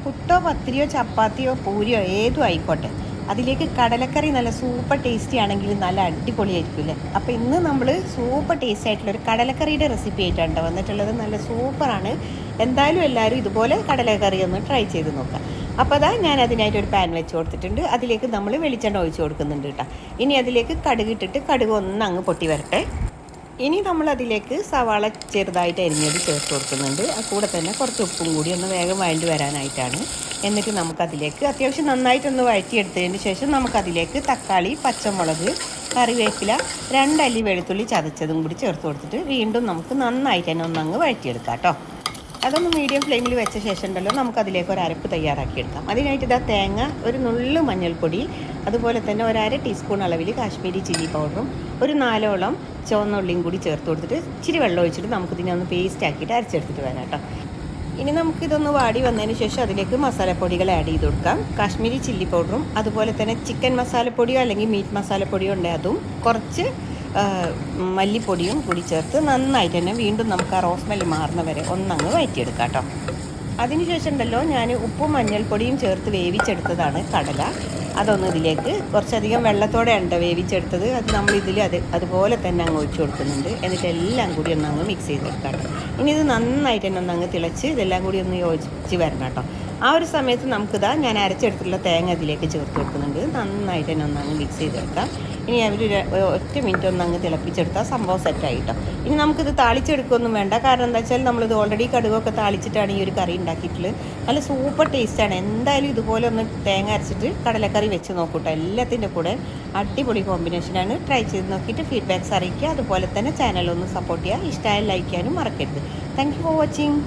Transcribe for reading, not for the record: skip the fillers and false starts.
പുട്ടോ പത്തിരിയോ ചപ്പാത്തിയോ പൂരിയോ ഏതും ആയിക്കോട്ടെ, അതിലേക്ക് കടലക്കറി നല്ല സൂപ്പർ ടേസ്റ്റി ആണെങ്കിൽ നല്ല അടിപൊളിയായിരിക്കും അല്ലേ. അപ്പോൾ ഇന്ന് നമ്മൾ സൂപ്പർ ടേസ്റ്റി ആയിട്ടുള്ളൊരു കടലക്കറിയുടെ റെസിപ്പി ആയിട്ടാണ് വന്നിട്ടുള്ളത്. നല്ല സൂപ്പറാണ്. എന്തായാലും എല്ലാവരും ഇതുപോലെ കടലക്കറി ഒന്ന് ട്രൈ ചെയ്ത് നോക്കാം. അപ്പോൾ അതാ ഞാൻ അതിനായിട്ട് ഒരു പാൻ വെച്ച് കൊടുത്തിട്ടുണ്ട്. അതിലേക്ക് നമ്മൾ വെളിച്ചെണ്ണ ഒഴിച്ച് കൊടുക്കുന്നുണ്ട് കേട്ടോ. ഇനി അതിലേക്ക് കടുക് ഇട്ടിട്ട് കടുക് ഒന്ന് അങ്ങ് പൊട്ടി വരട്ടെ. ഇനി നമ്മൾ അതിലേക്ക് സവാള ചെറുതായിട്ട് അരിഞ്ഞത് ചേർത്ത് കൊടുക്കുന്നുണ്ട്. കൂടെ തന്നെ കുറച്ച് ഉപ്പും കൂടി ഒന്ന് വേഗം വഴണ്ടി വരാനായിട്ടാണ്. എന്നിട്ട് നമുക്കതിലേക്ക് അത്യാവശ്യം നന്നായിട്ടൊന്ന് വഴറ്റിയെടുത്തതിന് ശേഷം നമുക്കതിലേക്ക് തക്കാളി, പച്ചമുളക്, കറിവേപ്പില, 2 അല്ലി വെളുത്തുള്ളി ചതച്ചതും കൂടി ചേർത്ത് കൊടുത്തിട്ട് വീണ്ടും നമുക്ക് നന്നായിട്ട് തന്നെ ഒന്നങ്ങ് വഴറ്റിയെടുക്കാം കേട്ടോ. അതൊന്ന് മീഡിയം ഫ്ലെയിമിൽ വെച്ച ശേഷം ഉണ്ടല്ലോ നമുക്കതിലേക്ക് ഒരു അരപ്പ് തയ്യാറാക്കിയെടുക്കാം. അതിനായിട്ട് ഇതാ തേങ്ങ, ഒരു നുള്ളു മഞ്ഞൾപ്പൊടി, അതുപോലെ തന്നെ 1/2 ടീസ്പൂൺ അളവിൽ കാശ്മീരി ചില്ലി പൗഡറും ഒരു 4ഓളം ചുവന്ന ഉള്ളിയും കൂടി ചേർത്ത് കൊടുത്തിട്ട് ഇച്ചിരി വെള്ളം ഒഴിച്ചിട്ട് നമുക്കിതിനെ ഒന്ന് പേസ്റ്റ് ആക്കിയിട്ട് അരച്ചെടുത്തിട്ട് വരാം കേട്ടോ. ഇനി നമുക്കിതൊന്ന് വാടി വന്നതിന് ശേഷം അതിലേക്ക് മസാലപ്പൊടികൾ ആഡ് ചെയ്ത് കൊടുക്കാം. കാശ്മീരി ചില്ലി പൗഡറും അതുപോലെ തന്നെ ചിക്കൻ മസാലപ്പൊടിയോ അല്ലെങ്കിൽ മീറ്റ് മസാലപ്പൊടിയോ ഉണ്ട്, അതും കുറച്ച് മല്ലിപ്പൊടിയും കൂടി ചേർത്ത് നന്നായിട്ട് തന്നെ വീണ്ടും നമുക്ക് ആ റോസ് സ്മെല്ല് മാറുന്ന വരെ ഒന്നങ്ങ് വഴറ്റിയെടുക്കാം കേട്ടോ. അതിനുശേഷം ഉണ്ടല്ലോ ഞാൻ ഉപ്പും മഞ്ഞൾപ്പൊടിയും ചേർത്ത് വേവിച്ചെടുത്തതാണ് കടല. അതൊന്ന് ഇതിലേക്ക് കുറച്ചധികം വെള്ളത്തോടെ ഉണ്ട് വേവിച്ചെടുത്തത്. അത് നമ്മളിതിൽ അതുപോലെ തന്നെ അങ്ങ് ഒഴിച്ചു കൊടുക്കുന്നുണ്ട്. എന്നിട്ട് എല്ലാം കൂടി ഒന്നങ്ങ് മിക്സ് ചെയ്തെടുക്കാം കേട്ടോ. ഇനി ഇത് നന്നായിട്ട് തന്നെ ഒന്നങ്ങ് തിളച്ച് ഇതെല്ലാം കൂടി ഒന്ന് യോജിച്ച് വരണം കേട്ടോ. ആ ഒരു സമയത്ത് നമുക്കിതാ ഞാൻ അരച്ചെടുത്തിട്ടുള്ള തേങ്ങ ഇതിലേക്ക് ചേർത്ത് കൊടുക്കുന്നുണ്ട്. നന്നായിട്ട് തന്നെ ഒന്നങ്ങ് മിക്സ് ചെയ്തെടുക്കാം. ഇനി അവർ ഒറ്റ മിനിറ്റ് ഒന്നങ്ങ് തിളപ്പിച്ചെടുത്താൽ സംഭവം സെറ്റായി കേട്ടോ. ഇനി നമുക്കിത് താളിച്ചെടുക്കുകയൊന്നും വേണ്ട. കാരണം എന്താ വെച്ചാൽ നമ്മളിത് ഓൾറെഡി കടുകൊക്കെ താളിച്ചിട്ടാണ് ഈ ഒരു കറി ഉണ്ടാക്കിയിട്ടുള്ളത്. നല്ല സൂപ്പർ ടേസ്റ്റാണ്. എന്തായാലും ഇതുപോലെ ഒന്ന് തേങ്ങ അരച്ചിട്ട് കടലക്കറി വെച്ച് നോക്കൂട്ടോ. എല്ലാത്തിൻ്റെ കൂടെ അടിപൊളി കോമ്പിനേഷനാണ്. ട്രൈ ചെയ്ത് നോക്കിയിട്ട് ഫീഡ്ബാക്ക്സ് അറിയിക്കുക. അതുപോലെ തന്നെ ചാനലൊന്ന് സപ്പോർട്ട് ചെയ്യുക. ഇഷ്ടമായ ലൈക്ക് ചെയ്യാനും മറക്കരുത്. Thank you for watching.